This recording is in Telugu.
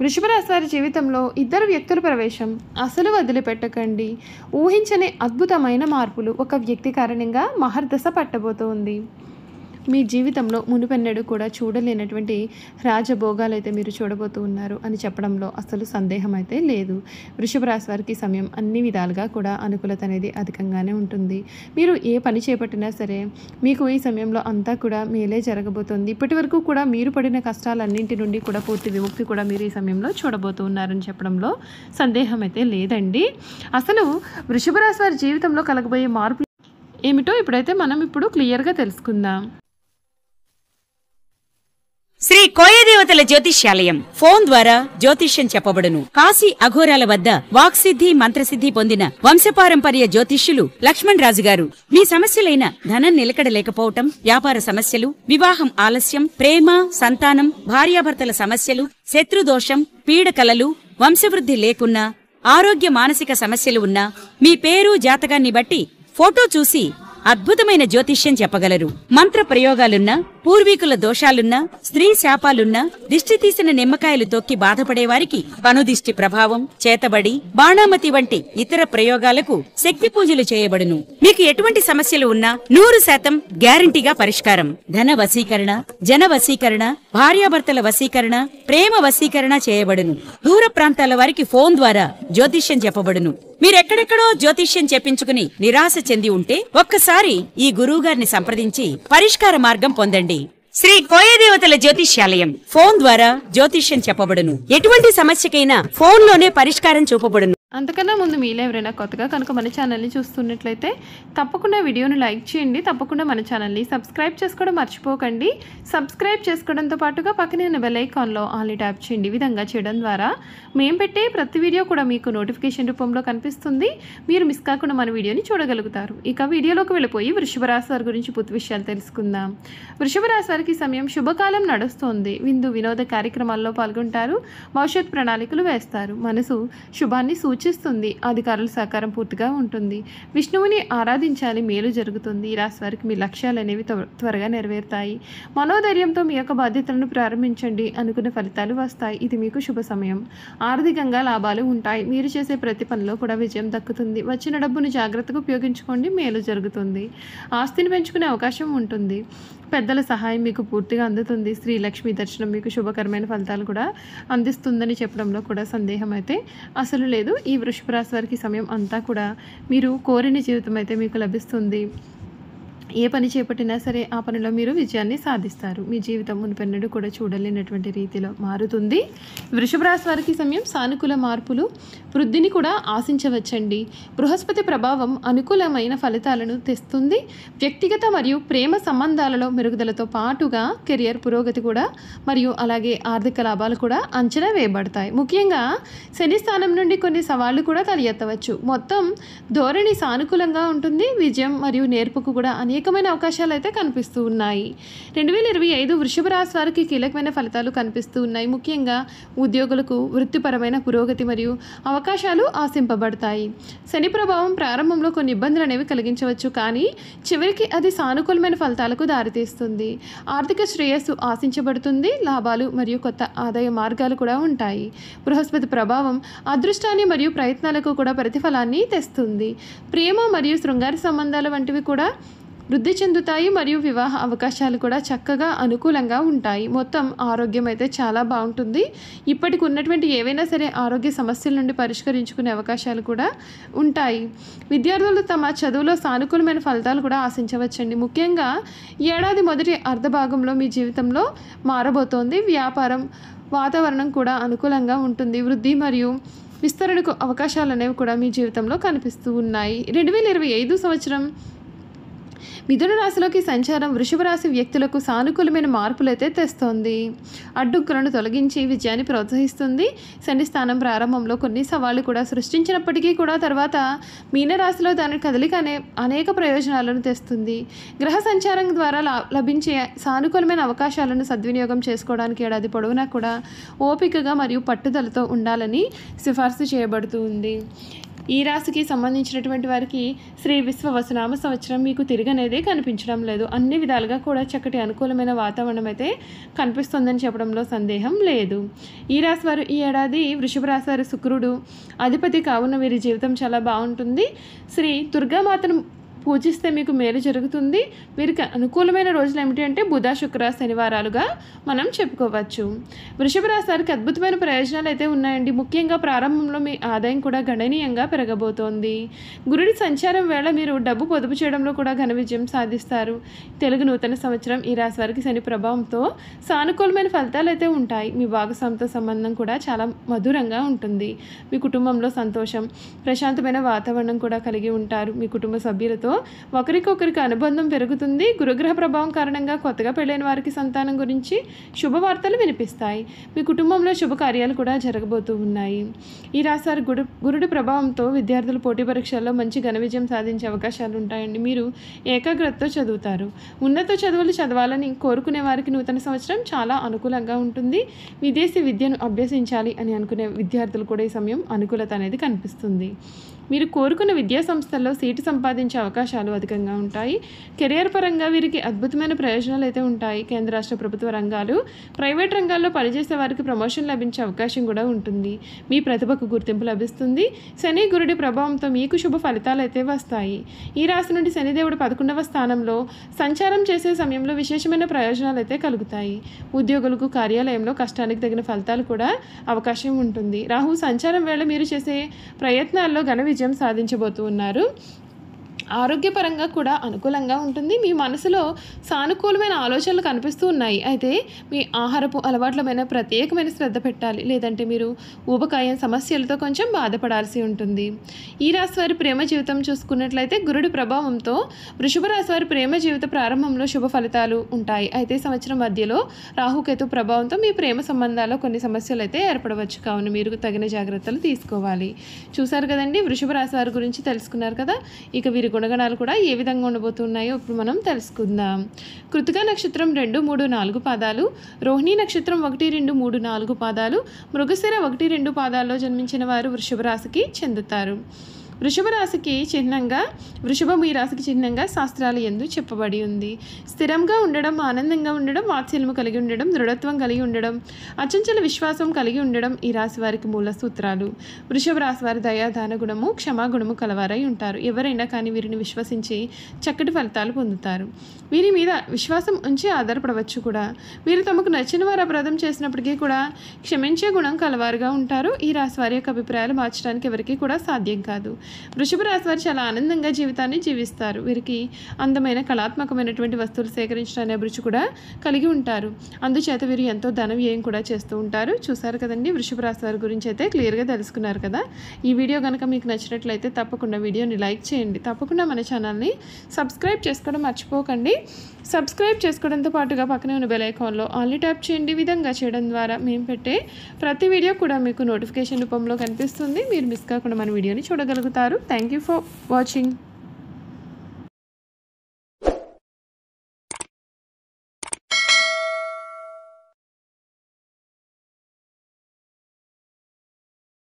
వృషభ రాశి వారి జీవితంలో ఇద్దరు వ్యక్తుల ప్రవేశం అసలు వదిలిపెట్టకండి. ఊహించని అద్భుతమైన మార్పులు ఒక వ్యక్తి కారణంగా మహర్దశ పట్టబోతోంది. మీ జీవితంలో మునుపెన్నడూ కూడా చూడలేనటువంటి రాజభోగాలు అయితే మీరు చూడబోతూ ఉన్నారు అని చెప్పడంలో అసలు సందేహం అయితే లేదు. వృషభ రాశి వారికి సమయం అన్ని విధాలుగా కూడా అనుకూలత అనేది అధికంగానే ఉంటుంది. మీరు ఏ పని చేపట్టినా సరే మీకు ఈ సమయంలో అంతా కూడా మేలే జరగబోతోంది. ఇప్పటి వరకు కూడా మీరు పడిన కష్టాలన్నింటి నుండి కూడా పూర్తి విముక్తి కూడా మీరు ఈ సమయంలో చూడబోతూ ఉన్నారని చెప్పడంలో సందేహం అయితే లేదండి. అసలు వృషభ రాశి వారి జీవితంలో కలగబోయే మార్పులు ఏమిటో ఇప్పుడైతే మనం క్లియర్గా తెలుసుకుందాం. శ్రీ కోయదేవతల జ్యోతిష్యాలయం ఫోన్ ద్వారా జ్యోతిష్యం చెప్పబడును. కాశీ అఘోరాల వద్ద వాక్సిద్ధి మంత్రసిద్ధి పొందిన వంశపారంపర్య జ్యోతిష్యులు లక్ష్మణ్ రాజు గారు మీ సమస్యలైన ధనం నిలకడ లేకపోవటం, వ్యాపార సమస్యలు, వివాహం ఆలస్యం, ప్రేమ, సంతానం, భార్యాభర్తల సమస్యలు, శత్రుదోషం, పీడకలలు, వంశవృద్ధి లేకున్నా, ఆరోగ్య మానసిక సమస్యలు ఉన్నా మీ పేరు జాతకాన్ని బట్టి ఫోటో చూసి అద్భుతమైన జ్యోతిష్యం చెప్పగలరు. మంత్ర ప్రయోగాలున్నా, పూర్వీకుల దోషాలున్నా, స్త్రీ శాపాలున్నా, దిష్టి తీసిన నిమ్మకాయలు తొక్కి బాధపడేవారికి పనుదిష్టి ప్రభావం, చేతబడి, బాణామతి వంటి ఇతర ప్రయోగాలకు శక్తి పూజలు చేయబడును. మీకు ఎటువంటి సమస్యలు ఉన్నా 100% గ్యారంటీగా పరిష్కారం. ధన వశీకరణ, జన వశీకరణ, భార్యాభర్తల వశీకరణ, ప్రేమ వశీకరణ చేయబడును. దూర ప్రాంతాల వారికి ఫోన్ ద్వారా జ్యోతిష్యం చెప్పబడును. మీరెక్కడెక్కడో జ్యోతిష్యం చెప్పించుకుని నిరాశ చెంది ఉంటే ఒక్కసారి ఈ గురువుగారిని సంప్రదించి పరిష్కార మార్గం పొందండి. శ్రీ కోయదేవతల జ్యోతిష్యాలయం ఫోన్ ద్వారా జ్యోతిష్యం చెప్పబడును. ఎటువంటి సమస్యకైనా ఫోన్లోనే పరిష్కారం చూపబడును. అంతకన్నా ముందు మీలో ఎవరైనా కొత్తగా కనుక మన ఛానల్ని చూస్తున్నట్లయితే తప్పకుండా వీడియోని లైక్ చేయండి. తప్పకుండా మన ఛానల్ని సబ్స్క్రైబ్ చేసుకోవడం మర్చిపోకండి. సబ్స్క్రైబ్ చేసుకోవడంతో పాటుగా పక్కనే ఉన్న బెల్ ఐకాన్లో ఆల్ని ట్యాప్ చేయండి. ఈ విధంగా చేయడం ద్వారా మేము పెట్టే ప్రతి వీడియో కూడా మీకు నోటిఫికేషన్ రూపంలో కనిపిస్తుంది. మీరు మిస్ కాకుండా మన వీడియోని చూడగలుగుతారు. ఇక వీడియోలోకి వెళ్ళిపోయి వృషభ రాశి వారి గురించి పూర్తి విషయాలు తెలుసుకుందాం. వృషభ రాశి వారికి సమయం శుభకాలం నడుస్తోంది. విందు వినోద కార్యక్రమాల్లో పాల్గొంటారు. భవిష్యత్ ప్రణాళికలు వేస్తారు. మనసు శుభాన్ని సూచిస్తుంది. అధికారుల సహకారం పూర్తిగా ఉంటుంది. విష్ణువుని ఆరాధించాలి, మేలు జరుగుతుంది. ఈ రాశి వారికి మీ లక్ష్యాలు అనేవి త్వరగా నెరవేరుతాయి. మనోధైర్యంతో మీ యొక్క బాధ్యతలను ప్రారంభించండి. అనుకున్న ఫలితాలు వస్తాయి. ఇది మీకు శుభ సమయం. ఆర్థికంగా లాభాలు ఉంటాయి. మీరు చేసే ప్రతి పనిలో కూడా విజయం దక్కుతుంది. వచ్చిన డబ్బును జాగ్రత్తగా ఉపయోగించుకోండి, మేలు జరుగుతుంది. ఆస్తిని పెంచుకునే అవకాశం ఉంటుంది. పెద్దల సహాయం మీకు పూర్తిగా అందుతుంది. శ్రీ లక్ష్మీ దర్శనం మీకు శుభకరమైన ఫలితాలు కూడా అందిస్తుందని చెప్పడంలో కూడా సందేహం అయితే అసలు లేదు. ఈ వృషభ రాశి వారికి సమయం అంతా కూడా మీరు కోరిన జీవితం అయితే మీకు లభిస్తుంది. ఏ పని చేపట్టినా సరే ఆ పనిలో మీరు విజయాన్ని సాధిస్తారు. మీ జీవితం మునుపెన్నడూ కూడా చూడలేనటువంటి రీతిలో మారుతుంది. వృషభ రాశి వారికి సమయం సానుకూల మార్పులు, వృద్ధిని కూడా ఆశించవచ్చండి. బృహస్పతి ప్రభావం అనుకూలమైన ఫలితాలను తెస్తుంది. వ్యక్తిగత మరియు ప్రేమ సంబంధాలలో మెరుగుదలతో పాటుగా కెరియర్ పురోగతి కూడా మరియు అలాగే ఆర్థిక లాభాలు కూడా అంచనా వేయబడతాయి. ముఖ్యంగా శని స్థానం నుండి కొన్ని సవాళ్లు కూడా తల ఎత్తవచ్చు. మొత్తం ధోరణి సానుకూలంగా ఉంటుంది. విజయం మరియు నేర్పుకు కూడా అనేకమైన అవకాశాలు అయితే కనిపిస్తూ ఉన్నాయి. 2025 వృషభ రాశి వారికి కీలకమైన ఫలితాలు కనిపిస్తూ ఉన్నాయి. ముఖ్యంగా ఉద్యోగులకు వృత్తిపరమైన పురోగతి మరియు అవకాశాలు ఆశింపబడతాయి. శని ప్రభావం ప్రారంభంలో కొన్ని ఇబ్బందులు అనేవి కలిగించవచ్చు, కానీ చివరికి అది సానుకూలమైన ఫలితాలకు దారితీస్తుంది. ఆర్థిక శ్రేయస్సు ఆశించబడుతుంది. లాభాలు మరియు కొత్త ఆదాయ మార్గాలు కూడా ఉంటాయి. బృహస్పతి ప్రభావం అదృష్టాన్ని మరియు ప్రయత్నాలకు కూడా ప్రతిఫలాన్ని తెస్తుంది. ప్రేమ మరియు శృంగార సంబంధాల వంటివి కూడా వృద్ధి చెందుతాయి మరియు వివాహ అవకాశాలు కూడా చక్కగా అనుకూలంగా ఉంటాయి. మొత్తం ఆరోగ్యం అయితే చాలా బాగుంటుంది. ఇప్పటికి ఉన్నటువంటి ఏవైనా సరే ఆరోగ్య సమస్యల నుండి పరిష్కరించుకునే అవకాశాలు కూడా ఉంటాయి. విద్యార్థులు తమ చదువులో సానుకూలమైన ఫలితాలు కూడా ఆశించవచ్చండి. ముఖ్యంగా ఏడాది మొదటి అర్ధ భాగంలో మీ జీవితంలో మారబోతోంది. వ్యాపారం వాతావరణం కూడా అనుకూలంగా ఉంటుంది. వృద్ధి మరియు విస్తరణకు అవకాశాలు అనేవి కూడా మీ జీవితంలో కనిపిస్తూ ఉన్నాయి. 2025 సంవత్సరం మిథున రాశిలోకి సంచారం వృషభ రాశి వ్యక్తులకు సానుకూలమైన మార్పులైతే తెస్తోంది. అడ్డంకులను తొలగించి విజయాన్ని ప్రోత్సహిస్తుంది. శని స్థానం ప్రారంభంలో కొన్ని సవాళ్లు కూడా సృష్టించినప్పటికీ కూడా తర్వాత మీనరాశిలో దాని కదలిక అనేక ప్రయోజనాలను తెస్తుంది. గ్రహ సంచారం ద్వారా లభించే సానుకూలమైన అవకాశాలను సద్వినియోగం చేసుకోవడానికి ఏడాది పొడవునా కూడా ఓపికగా మరియు పట్టుదలతో ఉండాలని సిఫార్సు చేయబడుతుంది. ఈ రాశికి సంబంధించినటువంటి వారికి శ్రీ విశ్వవసునామ సంవత్సరం మీకు తిరగనేదే కనిపించడం లేదు. అన్ని విధాలుగా కూడా చక్కటి అనుకూలమైన వాతావరణం అయితే కనిపిస్తుందని చెప్పడంలో సందేహం లేదు. ఈ రాశి వారు ఈ ఏడాది వృషభ రాశి వారి శుక్రుడు అధిపతి కావున వీరి జీవితం చాలా బాగుంటుంది. శ్రీ దుర్గామాతను పూజిస్తే మీకు మేలు జరుగుతుంది. వీరికి అనుకూలమైన రోజులు ఏమిటి అంటే బుధ, శుక్ర, శనివారాలుగా మనం చెప్పుకోవచ్చు. వృషభ రాశి వారికి అద్భుతమైన ప్రయోజనాలు అయితే ఉన్నాయండి. ముఖ్యంగా ప్రారంభంలో మీ ఆదాయం కూడా గణనీయంగా పెరగబోతోంది. గురుడి సంచారం వేళ మీరు డబ్బు పొదుపు చేయడంలో కూడా ఘన విజయం సాధిస్తారు. తెలుగు నూతన సంవత్సరం ఈ రాశి వారికి శని ప్రభావంతో సానుకూలమైన ఫలితాలు అయితే ఉంటాయి. మీ భాగస్వామితో సంబంధం కూడా చాలా మధురంగా ఉంటుంది. మీ కుటుంబంలో సంతోషం, ప్రశాంతమైన వాతావరణం కూడా కలిగి ఉంటారు. మీ కుటుంబ సభ్యులతో ఒకరికొకరికి అనుబంధం పెరుగుతుంది. గురుగ్రహ ప్రభావం కారణంగా కొత్తగా పెళ్ళైన వారికి సంతానం గురించి శుభవార్తలు వినిపిస్తాయి. మీ కుటుంబంలో శుభకార్యాలు కూడా జరగబోతూ ఉన్నాయి. ఈ రాశి వారి గురుడి ప్రభావంతో విద్యార్థులు పోటీ పరీక్షల్లో మంచి ఘన విజయం సాధించే అవకాశాలు ఉంటాయండి. మీరు ఏకాగ్రతతో చదువుతారు. ఉన్నత చదువులు చదవాలని కోరుకునే వారికి నూతన సంవత్సరం చాలా అనుకూలంగా ఉంటుంది. విదేశీ విద్యను అభ్యసించాలి అని అనుకునే విద్యార్థులు కూడా ఈ సమయం అనుకూలత అనేది కనిపిస్తుంది. మీరు కోరుకున్న విద్యా సంస్థల్లో సీటు సంపాదించే అవకాశాలు అధికంగా ఉంటాయి. కెరియర్ పరంగా వీరికి అద్భుతమైన ప్రయోజనాలు అయితే ఉంటాయి. కేంద్ర రాష్ట్ర ప్రభుత్వ రంగాలు, ప్రైవేట్ రంగాల్లో పనిచేసే వారికి ప్రమోషన్ లభించే అవకాశం కూడా ఉంటుంది. మీ ప్రతిభకు గుర్తింపు లభిస్తుంది. శని గురుడి ప్రభావంతో మీకు శుభ ఫలితాలు అయితే వస్తాయి. ఈ రాశి నుండి శనిదేవుడు 11వ స్థానంలో సంచారం చేసే సమయంలో విశేషమైన ప్రయోజనాలు అయితే కలుగుతాయి. ఉద్యోగులకు కార్యాలయంలో కష్టానికి తగిన ఫలితాలు కూడా అవకాశం ఉంటుంది. రాహు సంచారం వేళ మీరు చేసే ప్రయత్నాల్లో ఘన విజయం సాధించబోతూ ఉన్నారు. ఆరోగ్యపరంగా కూడా అనుకూలంగా ఉంటుంది. మీ మనసులో సానుకూలమైన ఆలోచనలు కనిపిస్తూ ఉన్నాయి. అయితే మీ ఆహారపు అలవాట్లమైన ప్రత్యేకమైన శ్రద్ధ పెట్టాలి. లేదంటే మీరు ఊబకాయం సమస్యలతో కొంచెం బాధపడాల్సి ఉంటుంది. ఈ రాశి వారి ప్రేమ జీవితం చూసుకున్నట్లయితే గురుడి ప్రభావంతో వృషభ రాశి వారి ప్రేమ జీవిత ప్రారంభంలో శుభ ఫలితాలు ఉంటాయి. అయితే సంవత్సరం మధ్యలో రాహుకేతు ప్రభావంతో మీ ప్రేమ సంబంధాల్లో కొన్ని సమస్యలు అయితే ఏర్పడవచ్చు. కావున మీరు తగిన జాగ్రత్తలు తీసుకోవాలి. చూసారు కదండి, వృషభ రాశి వారి గురించి తెలుసుకున్నారు కదా. ఇక వీరి గుణగణాలు కూడా ఏ విధంగా ఉండబోతున్నాయో ఇప్పుడు మనం తెలుసుకుందాం. కృతికా నక్షత్రం 2, 3, 4 పాదాలు, రోహిణీ నక్షత్రం 1, 2, 3, 4 పాదాలు, మృగశిర 1, 2 పాదాల్లో జన్మించిన వారు వృషభ రాశికి చెందుతారు. వృషభం ఈ రాశికి చిహ్నంగా శాస్త్రాలు యందు చెప్పబడి ఉంది. స్థిరంగా ఉండడం, ఆనందంగా ఉండడం, వాత్సల్యము కలిగి ఉండడం, దృఢత్వం కలిగి ఉండడం, అచంచల విశ్వాసం కలిగి ఉండడం ఈ రాశి వారికి మూల సూత్రాలు. వృషభ రాశి వారి దయాదాన గుణము, క్షమాగుణము కలవారై ఉంటారు. ఎవరైనా కానీ వీరిని విశ్వసించి చక్కటి ఫలితాలు పొందుతారు. వీరి మీద విశ్వాసం ఉంచి ఆధారపడవచ్చు కూడా. వీరు తమకు నచ్చిన వారు అపరాధం చేసినప్పటికీ కూడా క్షమించే గుణం కలవారుగా ఉంటారు. ఈ రాశి వారి యొక్క అభిప్రాయాలు మార్చడానికి ఎవరికీ కూడా సాధ్యం కాదు. వృషభ రాశి వారు చాలా ఆనందంగా జీవితాన్ని జీవిస్తారు. వీరికి అందమైన కళాత్మకమైనటువంటి వస్తువులు సేకరించడానికి అభిరుచి కూడా కలిగి ఉంటారు. అందుచేత వీరు ఎంతో ధన వ్యయం కూడా చేస్తూ ఉంటారు. చూసారు కదండి, వృషభ రాశి వారి గురించి అయితే క్లియర్గా తెలుసుకున్నారు కదా. ఈ వీడియో కనుక మీకు నచ్చినట్లయితే తప్పకుండా వీడియోని లైక్ చేయండి. తప్పకుండా మన ఛానల్ని సబ్స్క్రైబ్ చేసుకోవడం మర్చిపోకండి. సబ్స్క్రైబ్ చేసుకోవడంతో పాటుగా పక్కనే ఉన్న బెల్ ఐకాన్లో ఆన్లీ ట్యాప్ చేయండి. విధంగా చేయడం ద్వారా మేము పెట్టే ప్రతి వీడియో కూడా మీకు నోటిఫికేషన్ రూపంలో కనిపిస్తుంది. మీరు మిస్ కాకుండా మన వీడియోని చూడగలుగుతారు. Thank you for watching.